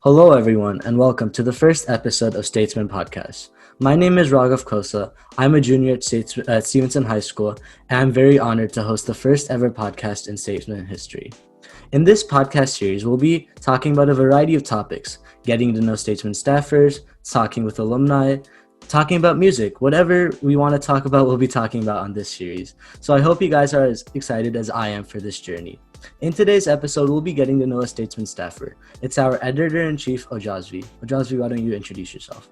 Hello, everyone, and welcome to the first episode of Statesman Podcast. My name is Raghav Khosla. I'm a junior at Stevenson High School, and I'm very honored to host the first ever podcast in Statesman history. In this podcast series, we'll be talking about a variety of topics, getting to know Statesman staffers, talking with alumni, talking about music. Whatever we want to talk about, we'll be talking about on this series. So I hope you guys are as excited as I am for this journey. In today's episode, we'll be getting to know a Statesman staffer. It's our editor-in-chief, Ojasvi. Ojasvi, why don't you introduce yourself?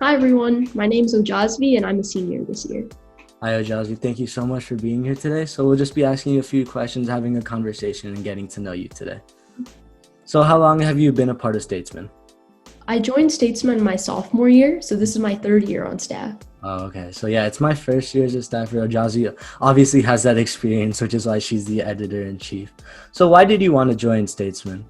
Hi everyone, my name is Ojasvi and I'm a senior this year. Hi Ojasvi, thank you so much for being here today. So we'll just be asking you a few questions, having a conversation, and getting to know you today. So how long have you been a part of Statesman? I joined Statesman my sophomore year, so this is my third year on staff. Oh, okay. So yeah, it's my first year as a staffer. Ojasvi obviously has that experience, which is why she's the editor-in-chief. So why did you want to join Statesman?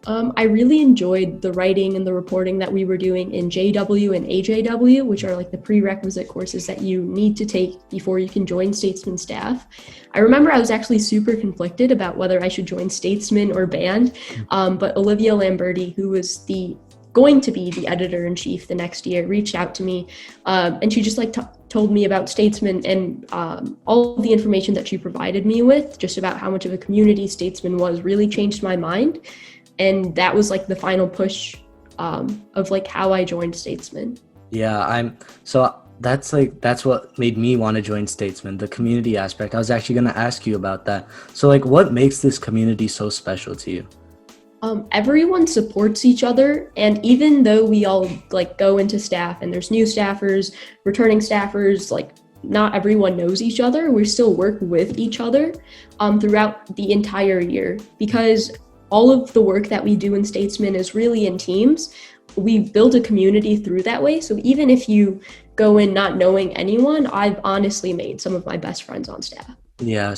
I really enjoyed the writing and the reporting that we were doing in JW and AJW, which are like the prerequisite courses that you need to take before you can join Statesman staff. I remember I was actually super conflicted about whether I should join Statesman or Band, but Olivia Lamberti, who was going to be the editor-in-chief the next year, reached out to me, and she just told me about Statesman and all of the information that she provided me with, just about how much of a community Statesman was, really changed my mind. And that was like the final push of like how I joined Statesman. Yeah, that's what made me want to join Statesman, the community aspect. I was actually going to ask you about that. So like, what makes this community so special to you? Everyone supports each other, and even though we all like go into staff and there's new staffers, returning staffers, like not everyone knows each other, we still work with each other throughout the entire year, because all of the work that we do in Statesman is really in teams. We build a community through that way. So even if you go in not knowing anyone, I've honestly made some of my best friends on staff. Yeah,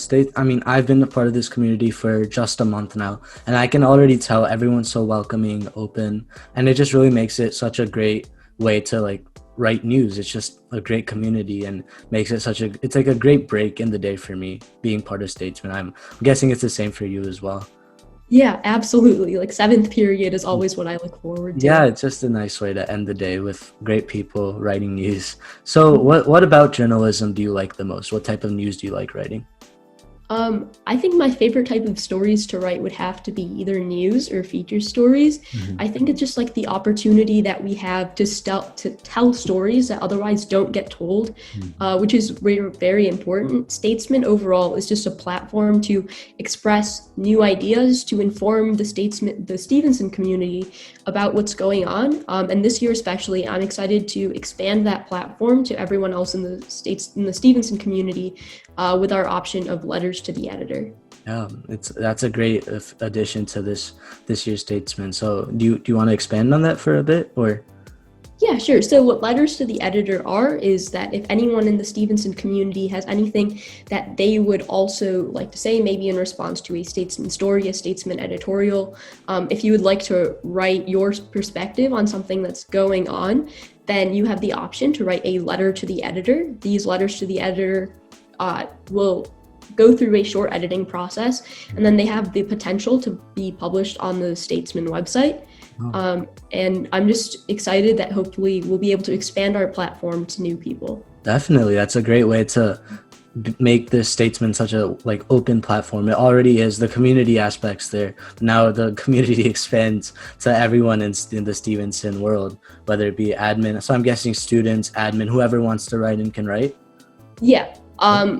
I've been a part of this community for just a month now, and I can already tell everyone's so welcoming, open, and it just really makes it such a great way to like write news. It's just a great community and makes it it's like a great break in the day for me being part of Statesman. I'm guessing it's the same for you as well. Yeah, absolutely. Like seventh period is always what I look forward to. Yeah, it's just a nice way to end the day with great people writing news. So what about journalism do you like the most? What type of news do you like writing? I think my favorite type of stories to write would have to be either news or feature stories. Mm-hmm. I think it's just like the opportunity that we have to tell stories that otherwise don't get told, which is very, very important. Statesman overall is just a platform to express new ideas, to inform the Stevenson community about what's going on. And this year especially, I'm excited to expand that platform to everyone else in the Stevenson community with our option of letters to the editor. Yeah, that's a great addition to this year's Statesman. So do you want to expand on that for a bit, or? Yeah, sure. So what letters to the editor are is that if anyone in the Stevenson community has anything that they would also like to say, maybe in response to a Statesman story, a Statesman editorial, if you would like to write your perspective on something that's going on, then you have the option to write a letter to the editor. These letters to the editor will go through a short editing process, and then they have the potential to be published on the Statesman website. And I'm just excited that hopefully we'll be able to expand our platform to new people. Definitely. That's a great way to make this Statesman such a like open platform. It already is. The community aspects there. Now the community expands to everyone in the Stevenson world, whether it be admin. So I'm guessing students, admin, whoever wants to write in can write. Yeah.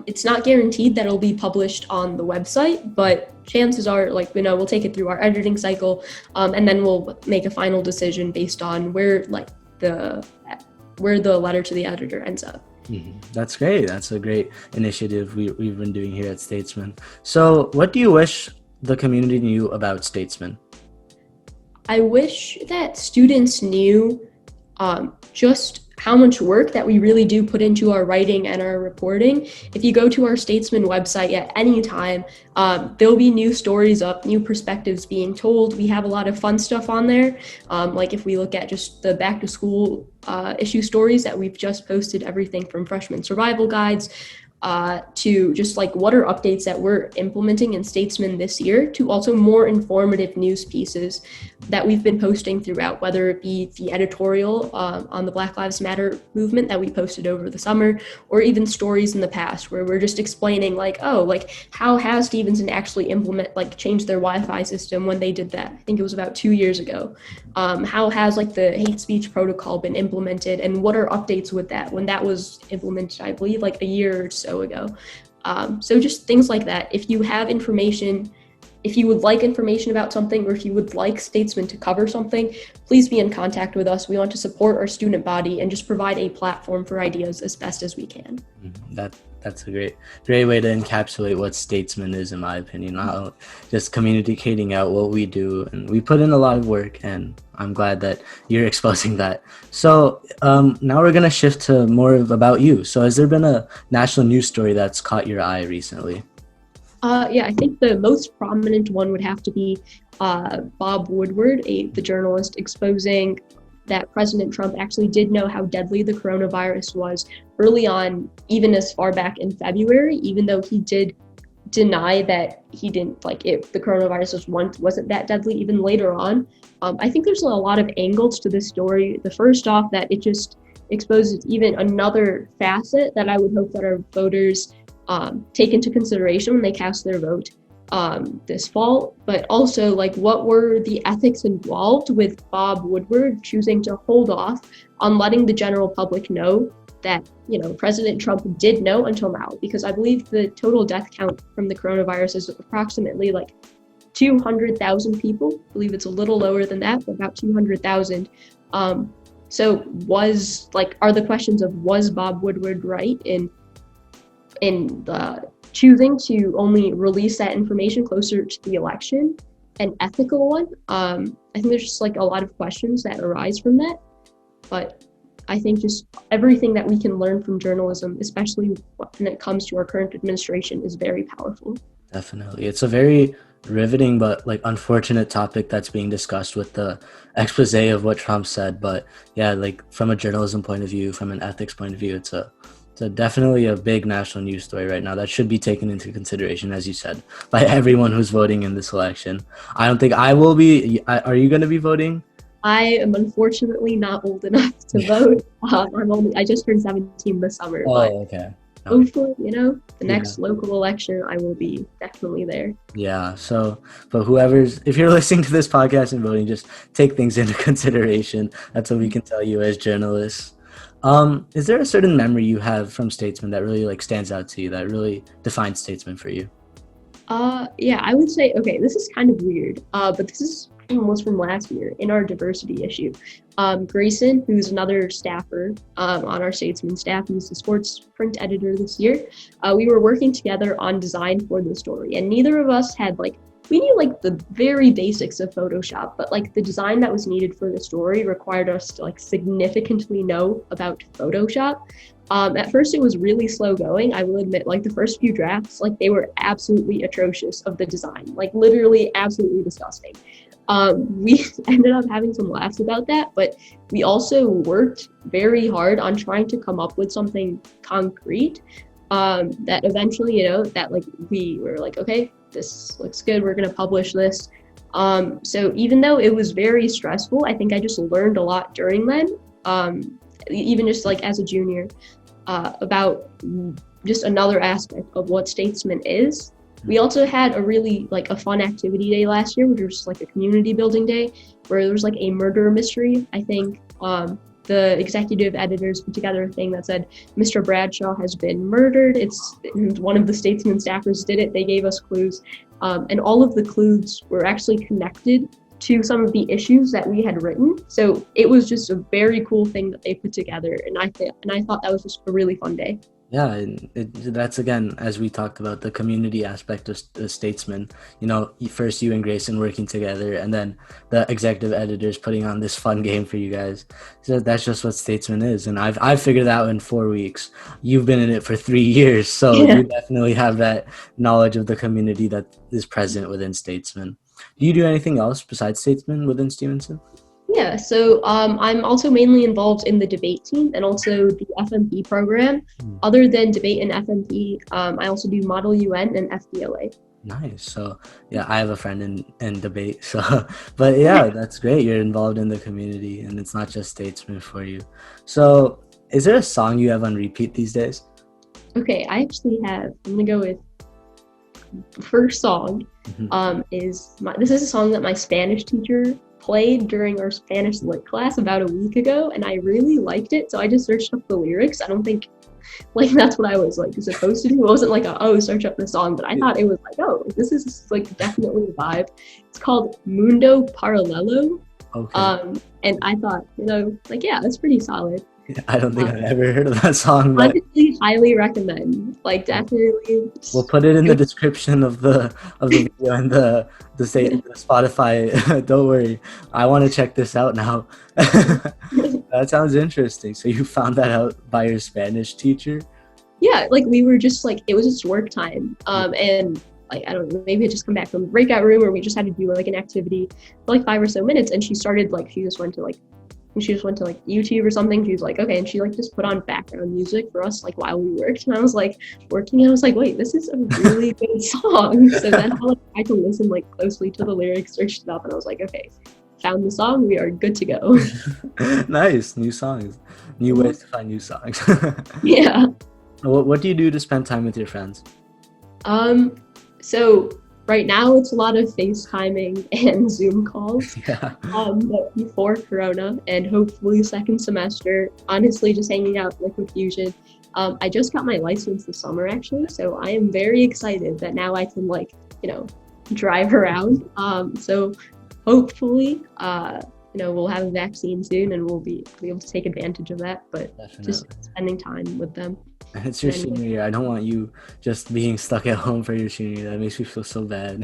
It's not guaranteed that it'll be published on the website, but chances are, we'll take it through our editing cycle, and then we'll make a final decision based on where the letter to the editor ends up. Mm-hmm. That's great. That's a great initiative we've been doing here at Statesman. So what do you wish the community knew about Statesman? I wish that students knew just how much work that we really do put into our writing and our reporting. If you go to our Statesman website at any time, there'll be new stories up, new perspectives being told. We have a lot of fun stuff on there. Like if we look at just the back to school issue stories that we've just posted, everything from freshman survival guides, to just like what are updates that we're implementing in Statesman this year, to also more informative news pieces that we've been posting throughout, whether it be the editorial on the Black Lives Matter movement that we posted over the summer, or even stories in the past where we're just explaining like, oh, like how has Stevenson actually changed their Wi-Fi system when they did that? I think it was about 2 years ago. How has like the hate speech protocol been implemented, and what are updates with that when that was implemented, I believe, like a year or so ago. So just things like that. If you have information, if you would like information about something, or if you would like Statesman to cover something, please be in contact with us. We want to support our student body and just provide a platform for ideas as best as we can. That's a great way to encapsulate what Statesman is, in my opinion. Just communicating out what we do, and we put in a lot of work, and I'm glad that you're exposing that. So now we're gonna shift to more about you. So has there been a national news story that's caught your eye recently? Yeah, I think the most prominent one would have to be Bob Woodward, the journalist, exposing that President Trump actually did know how deadly the coronavirus was early on, even as far back in February, even though he did deny that he didn't the coronavirus wasn't that deadly even later on. I think there's a lot of angles to this story. The first off, that it just exposes even another facet that I would hope that our voters take into consideration when they cast their vote this fall, but also like what were the ethics involved with Bob Woodward choosing to hold off on letting the general public know that, you know, President Trump did know until now, because I believe the total death count from the coronavirus is approximately like 200,000 people. I believe it's a little lower than that, but about 200,000. So are the questions of was Bob Woodward right in choosing to only release that information closer to the election an ethical one? I think there's just like a lot of questions that arise from that, but I think just everything that we can learn from journalism, especially when it comes to our current administration, is very powerful. Definitely. It's a very riveting but like unfortunate topic that's being discussed with the expose of what Trump said. But yeah, like from a journalism point of view, from an ethics point of view, it's definitely a big national news story right now that should be taken into consideration, as you said, by everyone who's voting in this election. I don't think I will be. Are you going to be voting? I am unfortunately not old enough to vote. I just turned 17 this summer. But okay. Hopefully, the next local election, I will be definitely there. Yeah. So, but if you're listening to this podcast and voting, just take things into consideration. That's what we can tell you as journalists. Is there a certain memory you have from Statesman that really like stands out to you, that really defines Statesman for you? Yeah, I would say, okay, this is kind of weird, but this was from last year in our diversity issue. Grayson, who's another staffer on our Statesman staff, who's the sports print editor this year, we were working together on design for the story, and neither of us had we knew the very basics of Photoshop, but the design that was needed for the story required us to significantly know about Photoshop. At first it was really slow going, I will admit. The first few drafts, they were absolutely atrocious of the design, literally absolutely disgusting. We ended up having some laughs about that, but we also worked very hard on trying to come up with something concrete that eventually, we were okay, this looks good, we're going to publish this. So even though it was very stressful, I think I just learned a lot during then, even just as a junior, about just another aspect of what Statesman is. We also had a really a fun activity day last year, which was a community building day, where there was a murder mystery. I think the executive editors put together a thing that said Mr. Bradshaw has been murdered. One of the Statesman staffers did it. They gave us clues, and all of the clues were actually connected to some of the issues that we had written. So it was just a very cool thing that they put together, and I thought that was just a really fun day. Yeah, that's, again, as we talked about, the community aspect of Statesman. First you and Grayson working together, and then the executive editors putting on this fun game for you guys. So that's just what Statesman is, and I've figured it out in 4 weeks. You've been in it for 3 years, so you definitely have that knowledge of the community that is present within Statesman. Do you do anything else besides Statesman within Stevenson? Yeah, so I'm also mainly involved in the debate team and also the FMP program. Other than debate and FMP, I also do Model UN and FDLA. Nice. So yeah, I have a friend in debate. So, but yeah, that's great. You're involved in the community, and it's not just Statesman for you. So, is there a song you have on repeat these days? Okay, I actually have. I'm gonna go with the first song. This is a song that my Spanish teacher played during our Spanish lit class about a week ago, and I really liked it. So I just searched up the lyrics. I don't think like that's what I was like supposed to do. It wasn't like search up the song, but I thought it was like, this is like definitely a vibe. It's called Mundo Paralelo. Okay. And I thought, like, yeah, that's pretty solid. I don't think I've ever heard of that song, but honestly, highly recommend. Like, definitely. We'll put it in the description of the video and the Spotify. Don't worry, I want to check this out now. That sounds interesting. So you found that out by your Spanish teacher? Yeah, like we were just like, it was just work time. And like, I don't know, maybe I just come back from the breakout room or we just had to do like an activity for like 5 or so minutes. And she started like, she just went to YouTube or something. She was like, okay. And she like just put on background music for us like while we worked. And I was like working and I was like, wait, this is a really good song. So then I like tried to listen like closely to the lyrics, searched it up, and I was like, okay, found the song, we are good to go. Nice. New songs, new ways to find new songs. Yeah. What do you do to spend time with your friends? So right now it's a lot of FaceTiming and Zoom calls. Yeah. But before Corona and hopefully second semester, honestly just hanging out with Fusion. I just got my license this summer actually, so I am very excited that now I can like, drive around. So hopefully, we'll have a vaccine soon and we'll be able to take advantage of that, but definitely. Just spending time with them. And it's your senior year. I don't want you just being stuck at home for your senior year. That makes me feel so bad.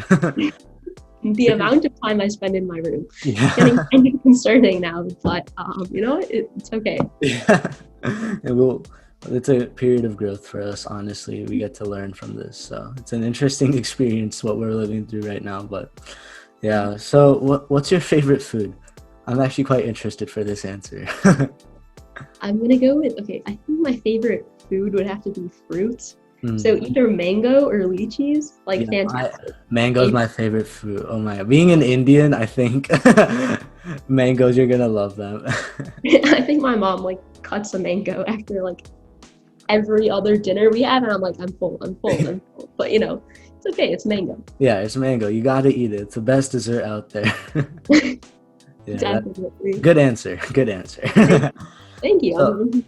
The amount of time I spend in my room. Yeah. It's getting kind of concerning now, but it's okay. Yeah. It's a period of growth for us, honestly. We get to learn from this. So it's an interesting experience what we're living through right now. But yeah. So what's your favorite food? I'm actually quite interested for this answer. I'm gonna go with, I think my favorite food would have to be fruits. So either mango or lychees, like fantastic. Mango's my favorite fruit. Oh my God. Being an Indian, I think mangoes, you're gonna love them. I think my mom like cuts a mango after like every other dinner we have, and I'm like, I'm full. But it's okay, it's mango. Yeah, it's mango. You gotta eat it. It's the best dessert out there. Yeah, definitely. Good answer. Thank you.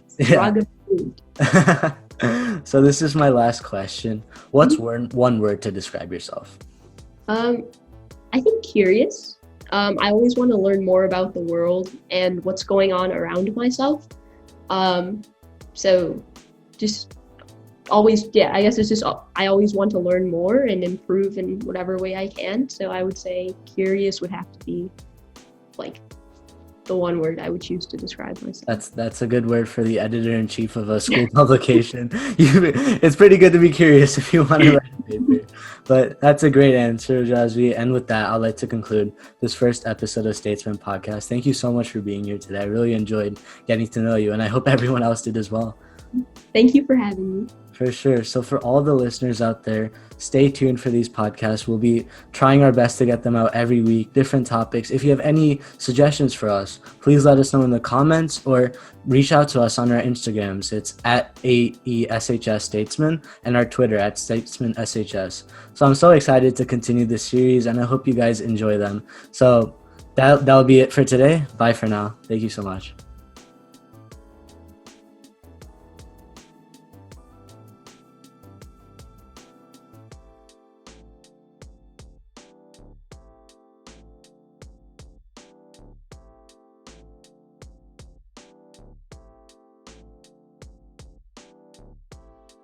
So this is my last question. What's one word to describe yourself? I think curious. I always want to learn more about the world and what's going on around myself. So just always, I guess it's just, I always want to learn more and improve in whatever way I can. So I would say curious would have to be like the one word I would choose to describe myself. That's a good word for the editor-in-chief of a school publication. It's pretty good to be curious if you want to write a paper. But that's a great answer, Ojasvi. And with that, I'd like to conclude this first episode of Statesman Podcast. Thank you so much for being here today. I really enjoyed getting to know you, and I hope everyone else did as well. Thank you for having me. For sure. So for all the listeners out there, stay tuned for these podcasts. We'll be trying our best to get them out every week, different topics. If you have any suggestions for us, please let us know in the comments or reach out to us on our Instagrams. It's at AESHS Statesman and our Twitter at Statesman SHS. So I'm so excited to continue this series and I hope you guys enjoy them. So that'll be it for today. Bye for now. Thank you so much.